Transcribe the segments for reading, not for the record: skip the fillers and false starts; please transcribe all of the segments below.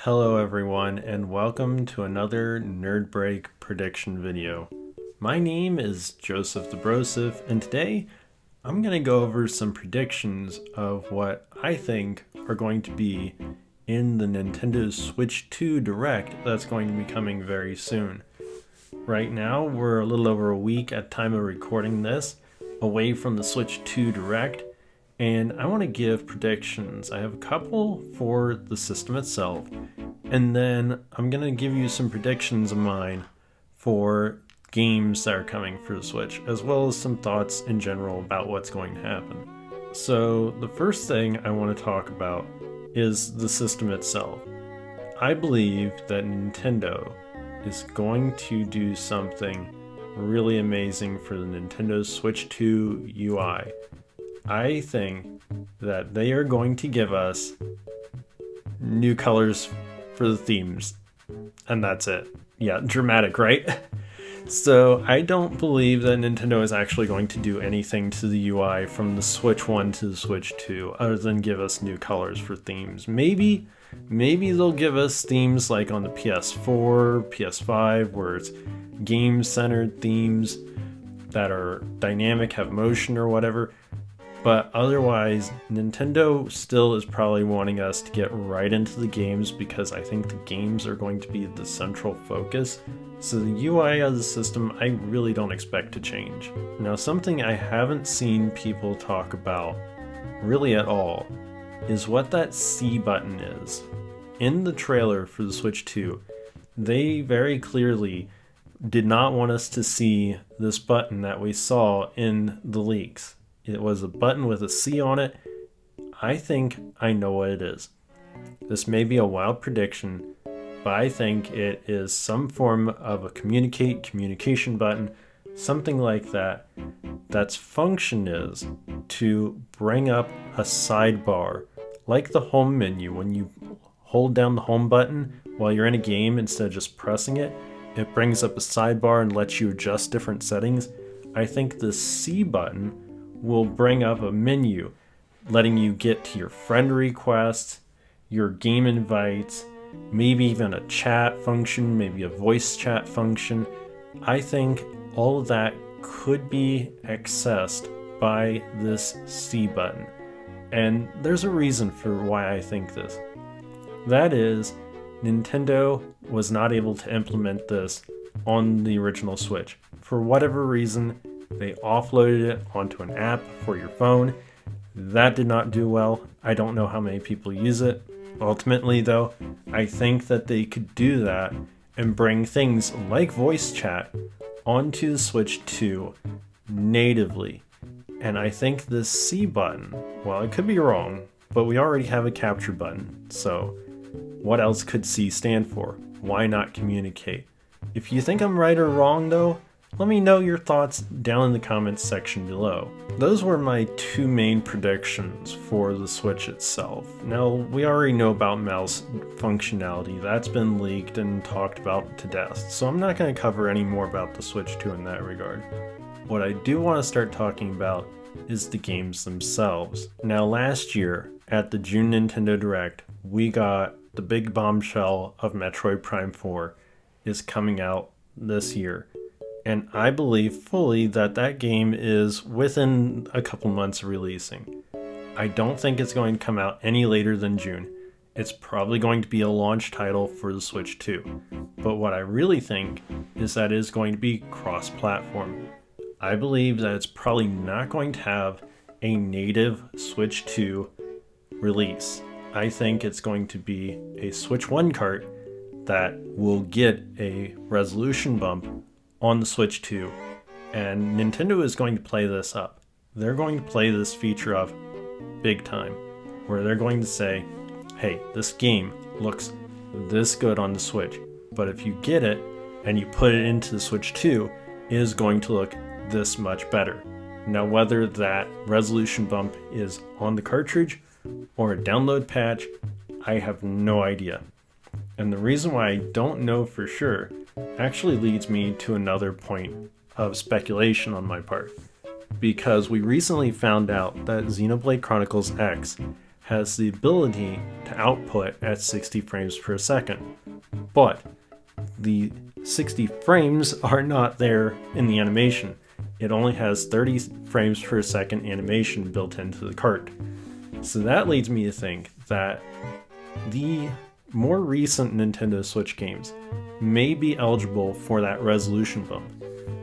Hello everyone and welcome to another Nerd Break prediction video. My name is Joseph Dobrosif and today I'm going to go over some predictions of what I think are going to be in the Nintendo Switch 2 Direct that's going to be coming very soon. Right now we're a little over a week at time of recording this away from the Switch 2 Direct, and I want to give predictions. I have a couple for the system itself, and then I'm going to give you some predictions of mine for games that are coming for the Switch, as well as some thoughts in general about what's going to happen. So the first thing I want to talk about is the system itself. I believe that Nintendo is going to do something really amazing for the Nintendo Switch 2 UI. I think that they are going to give us new colors for the themes, and that's it. Yeah, dramatic, right? So I don't believe that Nintendo is actually going to do anything to the UI from the Switch 1 to the Switch 2 other than give us new colors for themes. Maybe they'll give us themes like on the PS4, PS5, where it's game-centered themes that are dynamic, have motion or whatever. But otherwise, Nintendo still is probably wanting us to get right into the games because I think the games are going to be the central focus. So the UI of the system, I really don't expect to change. Now, something I haven't seen people talk about really at all is what that C button is. In the trailer for the Switch 2, they very clearly did not want us to see this button that we saw in the leaks. It was a button with a C on it. I think I know what it is. This may be a wild prediction, but I think it is some form of a communication button, something like that, that's function is to bring up a sidebar, like the home menu. When you hold down the home button while you're in a game instead of just pressing it, it brings up a sidebar and lets you adjust different settings. I think the C button will bring up a menu letting you get to your friend requests, your game invites, maybe even a chat function, maybe a voice chat function. I think all of that could be accessed by this C button. And there's a reason for why I think this. That is, Nintendo was not able to implement this on the original Switch. For whatever reason, they offloaded it onto an app for your phone. That did not do well. I don't know how many people use it. Ultimately, though, I think that they could do that and bring things like voice chat onto the Switch 2 natively. And I think this C button, well, I could be wrong, but we already have a capture button. So what else could C stand for? Why not communicate? If you think I'm right or wrong, though, let me know your thoughts down in the comments section below. Those were my two main predictions for the Switch itself. Now, we already know about mouse functionality. That's been leaked and talked about to death, so I'm not going to cover any more about the Switch 2 in that regard. What I do want to start talking about is the games themselves. Now, last year, at the June Nintendo Direct, we got the big bombshell of Metroid Prime 4 is coming out this year. And I believe fully that that game is within a couple months of releasing. I don't think it's going to come out any later than June. It's probably going to be a launch title for the Switch 2. But what I really think is that it is going to be cross-platform. I believe that it's probably not going to have a native Switch 2 release. I think it's going to be a Switch 1 cart that will get a resolution bump on the Switch 2, and Nintendo is going to play this up. They're going to play this feature up big time, where they're going to say, hey, this game looks this good on the Switch, but if you get it and you put it into the Switch 2, it is going to look this much better. Now, whether that resolution bump is on the cartridge or a download patch, I have no idea. And the reason why I don't know for sure actually leads me to another point of speculation on my part. Because we recently found out that Xenoblade Chronicles X has the ability to output at 60 frames per second. But the 60 frames are not there in the animation. It only has 30 frames per second animation built into the cart. So that leads me to think that the more recent Nintendo Switch games may be eligible for that resolution bump,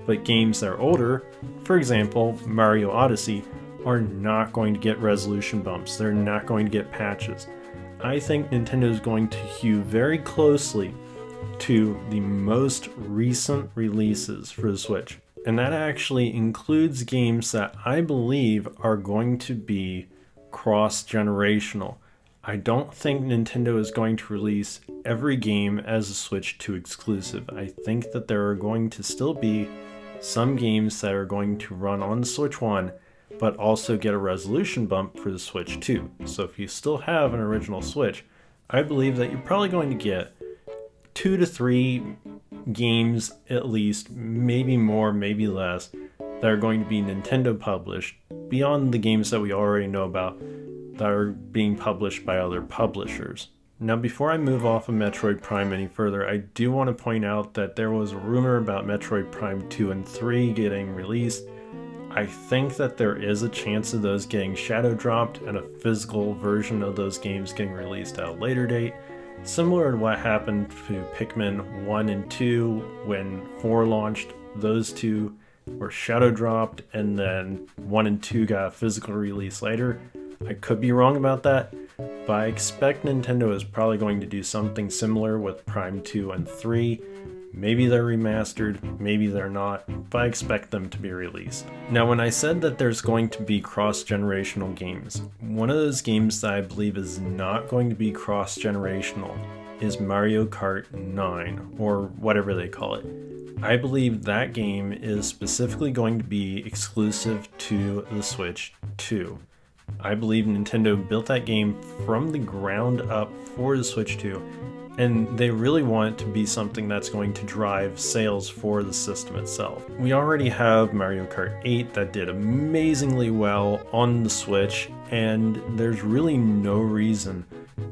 but games that are older, for example Mario Odyssey, are not going to get resolution bumps. They're not going to get patches. I think Nintendo is going to hew very closely to the most recent releases for the Switch, and that actually includes games that I believe are going to be cross-generational. I don't think Nintendo is going to release every game as a Switch 2 exclusive. I think that there are going to still be some games that are going to run on the Switch 1 but also get a resolution bump for the Switch 2. So if you still have an original Switch, I believe that you're probably going to get 2 to 3 games at least, maybe more, maybe less, that are going to be Nintendo published beyond the games that we already know about that are being published by other publishers. Now, before I move off of Metroid Prime any further, I do want to point out that there was a rumor about Metroid Prime 2 and 3 getting released. I think that there is a chance of those getting shadow dropped and a physical version of those games getting released at a later date, similar to what happened to Pikmin 1 and 2 when 4 launched. Those two were shadow dropped and then 1 and 2 got a physical release later. I could be wrong about that, but I expect Nintendo is probably going to do something similar with Prime 2 and 3. Maybe they're remastered, maybe they're not, but I expect them to be released. Now, when I said that there's going to be cross-generational games, one of those games that I believe is not going to be cross-generational is Mario Kart 9, or whatever they call it. I believe that game is specifically going to be exclusive to the Switch 2. I believe Nintendo built that game from the ground up for the Switch 2, and they really want it to be something that's going to drive sales for the system itself. We already have Mario Kart 8 that did amazingly well on the Switch, and there's really no reason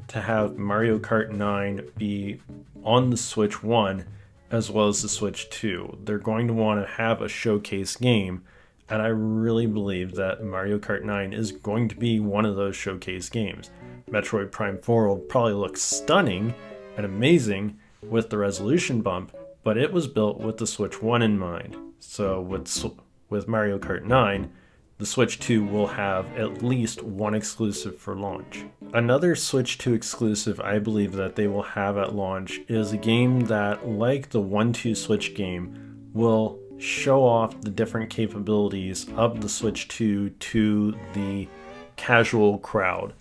to have Mario Kart 9 be on the Switch 1 as well as the Switch 2. They're going to want to have a showcase game, and I really believe that Mario Kart 9 is going to be one of those showcase games. Metroid Prime 4 will probably look stunning and amazing with the resolution bump, but it was built with the Switch 1 in mind. So with Mario Kart 9, the Switch 2 will have at least one exclusive for launch. Another Switch 2 exclusive I believe that they will have at launch is a game that, like the 1-2 Switch game, will show off the different capabilities of the Switch 2 to the casual crowd.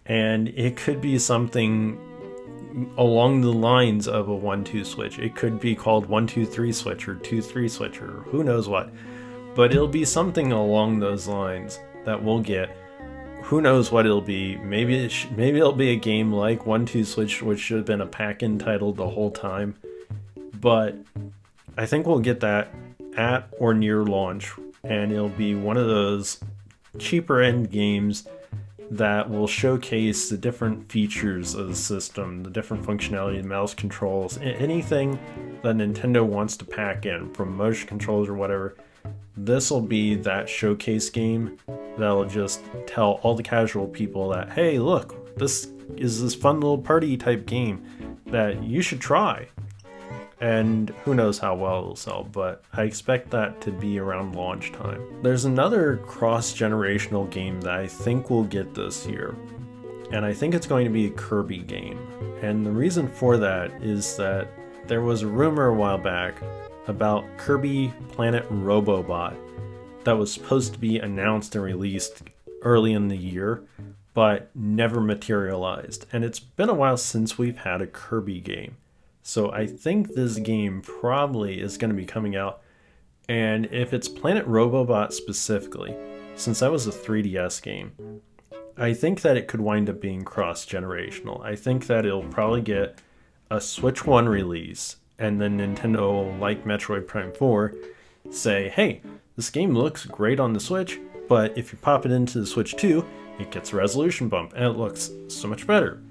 And it could be something along the lines of a 1-2 Switch. It could be called 1-2-3 Switch or 2-3 Switch or who knows what. But it'll be something along those lines that we'll get. Who knows what it'll be. Maybe it'll be a game like 1-2 Switch, which should have been a pack-in title the whole time. But I think we'll get that at or near launch, and it'll be one of those cheaper end games that will showcase the different features of the system, the different functionality, the mouse controls, anything that Nintendo wants to pack in, from motion controls or whatever. This will be that showcase game that'll just tell all the casual people that, hey, look, this is this fun little party type game that you should try. And who knows how well it'll sell, but I expect that to be around launch time. There's another cross-generational game that I think we'll get this year, and I think it's going to be a Kirby game. And the reason for that is that there was a rumor a while back about Kirby Planet Robobot that was supposed to be announced and released early in the year, but never materialized. And it's been a while since we've had a Kirby game. So I think this game probably is going to be coming out, and if it's Planet Robobot specifically, since that was a 3DS game, I think that it could wind up being cross-generational. I think that it'll probably get a Switch 1 release, and then Nintendo, like Metroid Prime 4, say, hey, this game looks great on the Switch, but if you pop it into the Switch 2, it gets a resolution bump, and it looks so much better.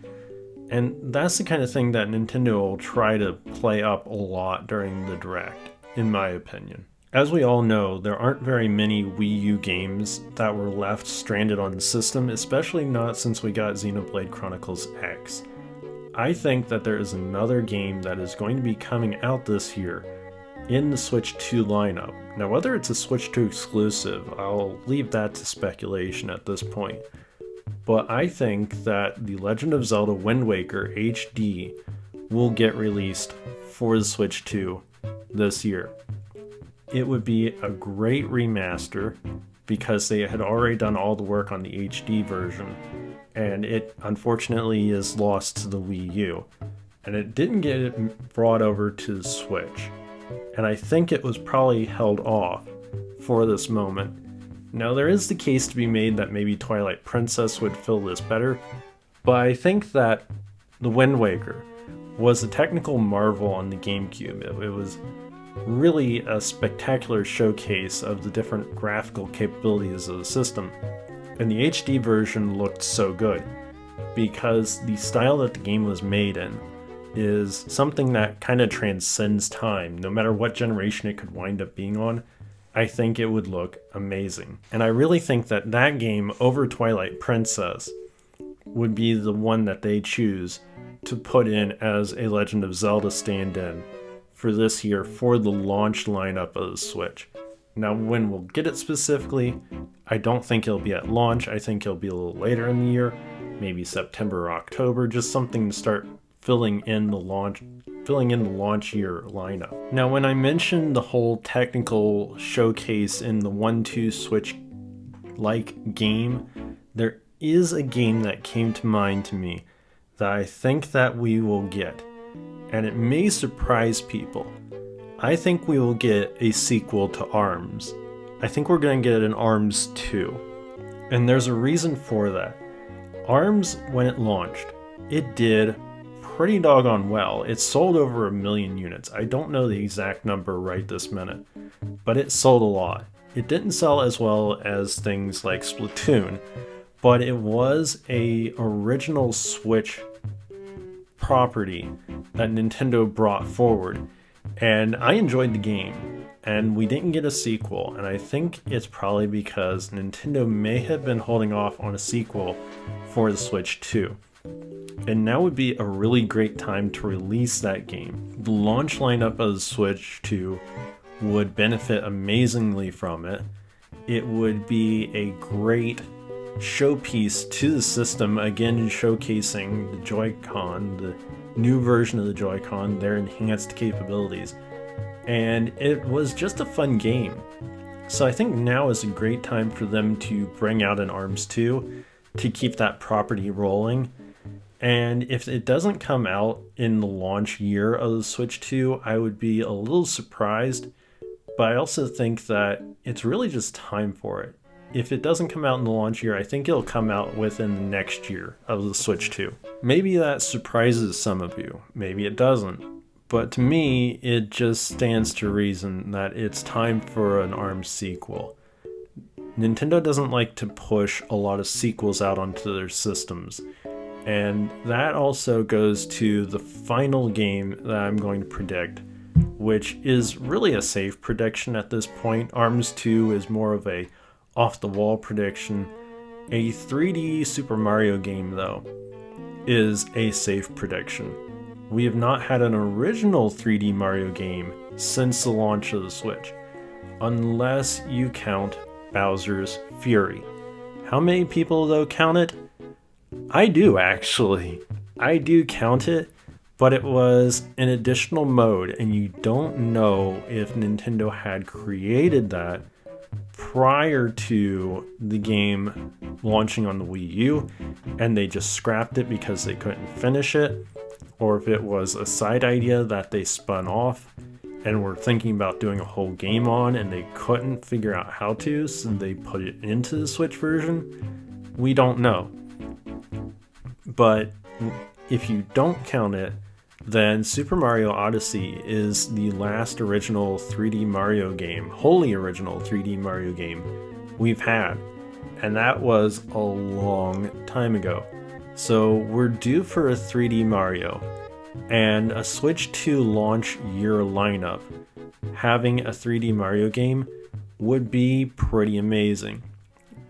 And that's the kind of thing that Nintendo will try to play up a lot during the Direct, in my opinion. As we all know, there aren't very many Wii U games that were left stranded on the system, especially not since we got Xenoblade Chronicles X. I think that there is another game that is going to be coming out this year in the Switch 2 lineup. Now, whether it's a Switch 2 exclusive, I'll leave that to speculation at this point. But I think that The Legend of Zelda Wind Waker HD will get released for the Switch 2 this year. It would be a great remaster because they had already done all the work on the HD version, and it unfortunately is lost to the Wii U, and it didn't get it brought over to the Switch, and I think it was probably held off for this moment. Now, there is the case to be made that maybe Twilight Princess would fill this better, but I think that the Wind Waker was a technical marvel on the GameCube. It was really a spectacular showcase of the different graphical capabilities of the system, and the HD version looked so good because the style that the game was made in is something that kind of transcends time. No matter what generation it could wind up being on, I think it would look amazing. And I really think that that game over Twilight Princess would be the one that they choose to put in as a Legend of Zelda stand-in for this year for the launch lineup of the Switch. Now, when we'll get it specifically, I don't think it'll be at launch. I think it'll be a little later in the year, maybe September or October, just something to start filling in the launch year lineup. Now, when I mentioned the whole technical showcase in the 1-2 Switch-like game, there is a game that came to mind to me that I think that we will get, and it may surprise people. I think we will get a sequel to ARMS. I think we're going to get an ARMS 2, and there's a reason for that. ARMS, when it launched, it did pretty doggone well. It sold over 1 million units. I don't know the exact number right this minute, but it sold a lot. It didn't sell as well as things like Splatoon, but it was a original Switch property that Nintendo brought forward, and I enjoyed the game. And we didn't get a sequel, and I think it's probably because Nintendo may have been holding off on a sequel for the Switch 2. And now would be a really great time to release that game. The launch lineup of the Switch 2 would benefit amazingly from it. It would be a great showpiece to the system, again showcasing the Joy-Con, the new version of the Joy-Con, their enhanced capabilities. And it was just a fun game. So I think now is a great time for them to bring out an ARMS 2 to keep that property rolling. And if it doesn't come out in the launch year of the Switch 2, I would be a little surprised, but I also think that it's really just time for it. If it doesn't come out in the launch year, I think it'll come out within the next year of the Switch 2. Maybe that surprises some of you, maybe it doesn't, but to me, it just stands to reason that it's time for an ARMS sequel. Nintendo doesn't like to push a lot of sequels out onto their systems. And that also goes to the final game that I'm going to predict, which is really a safe prediction at this point. ARMS 2 is more of a off-the-wall prediction. A 3D Super Mario game, though, is a safe prediction. We have not had an original 3D Mario game since the launch of the Switch, unless you count Bowser's Fury. How many people, though, count it? I do, actually. I do count it, but it was an additional mode, and you don't know if Nintendo had created that prior to the game launching on the Wii U, and they just scrapped it because they couldn't finish it, or if it was a side idea that they spun off and were thinking about doing a whole game on, and they couldn't figure out how to, so they put it into the Switch version. We don't know. But if you don't count it, then Super Mario Odyssey is the last original 3D Mario game, wholly original 3D Mario game we've had. and that was a long time ago. So we're due for a 3D Mario, and a Switch 2 launch year lineup. Having a 3D Mario game would be pretty amazing.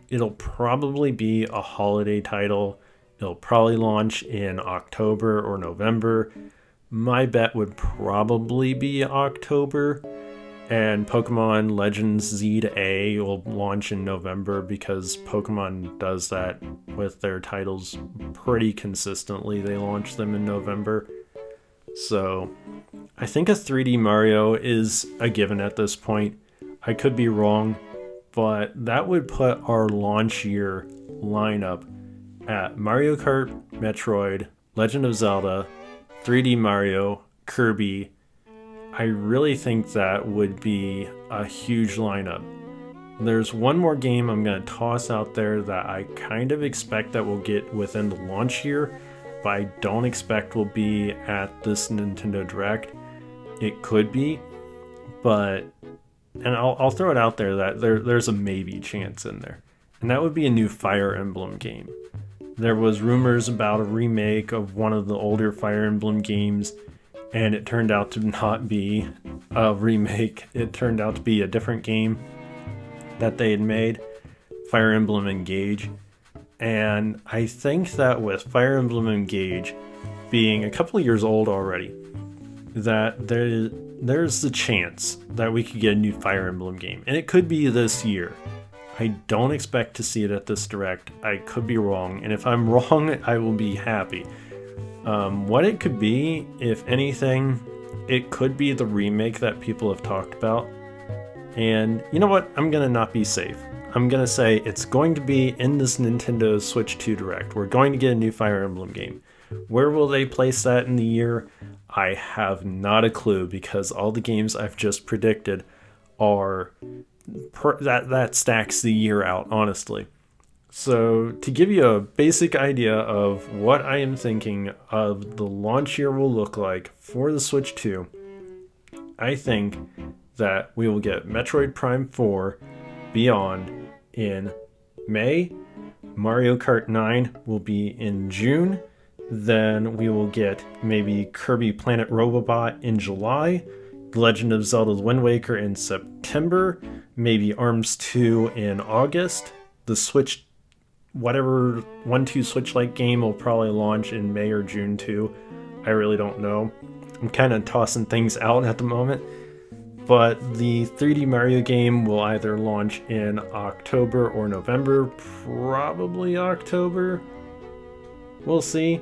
It'll probably be a holiday title. It'll probably launch in October or November. My bet would probably be October. And Pokemon Legends Z to A will launch in November because Pokemon does that with their titles pretty consistently. They launch them in November. So I think a 3D Mario is a given at this point. I could be wrong, but that would put our launch year lineup at Mario Kart, Metroid, Legend of Zelda, 3D Mario, Kirby. I really think that would be a huge lineup. There's one more game I'm going to toss out there that I kind of expect that we'll get within the launch year, but I don't expect will be at this Nintendo Direct. It could be, but, and I'll throw it out there that there's a maybe chance in there, and that would be a new Fire Emblem game. There was rumors about a remake of one of the older Fire Emblem games, and it turned out to not be a remake. It turned out to be a different game that they had made, Fire Emblem Engage. And I think that with Fire Emblem Engage being a couple of years old already, that there's the chance that we could get a new Fire Emblem game. And it could be this year. I don't expect to see it at this Direct. I could be wrong. And if I'm wrong, I will be happy. What it could be, if anything, it could be the remake that people have talked about. And you know what? I'm gonna not be safe. I'm gonna say it's going to be in this Nintendo Switch 2 Direct. We're going to get a new Fire Emblem game. Where will they place that in the year? I have not a clue, because all the games I've just predicted are that stacks the year out, honestly. So to give you a basic idea of what I am thinking of the launch year will look like for the Switch 2, I think that we will get Metroid Prime 4 Beyond in May. Mario Kart 9 will be in June. Then we will get maybe Kirby Planet Robobot in July. Legend of Zelda Wind Waker in September. Maybe ARMS 2 in August. The Switch, whatever 1-2 Switch-like game will probably launch in May or June too. I really don't know. I'm kind of tossing things out at the moment. But the 3D Mario game will either launch in October or November. Probably October. We'll see.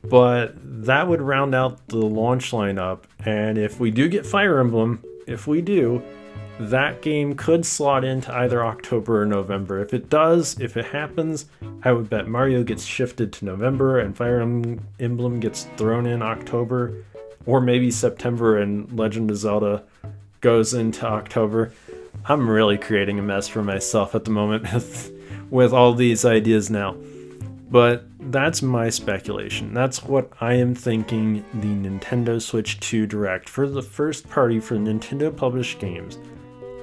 But that would round out the launch lineup. And if we do get Fire Emblem, if we do, that game could slot into either October or November. If it does, if it happens, I would bet Mario gets shifted to November and Fire Emblem gets thrown in October, or maybe September and Legend of Zelda goes into October. I'm really creating a mess for myself at the moment with all these ideas now. But that's my speculation. That's what I am thinking the Nintendo Switch 2 Direct for the first party for Nintendo published games.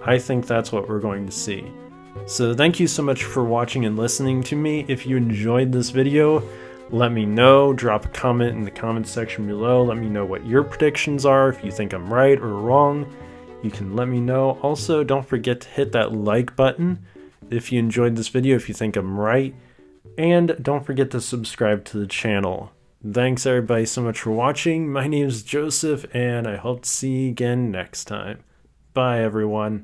I think that's what we're going to see. So thank you so much for watching and listening to me. If you enjoyed this video, let me know. Drop a comment in the comments section below. Let me know what your predictions are. If you think I'm right or wrong, you can let me know. Also, don't forget to hit that like button if you enjoyed this video, if you think I'm right. And don't forget to subscribe to the channel. Thanks everybody so much for watching. My name is Joseph, and I hope to see you again next time. Bye everyone.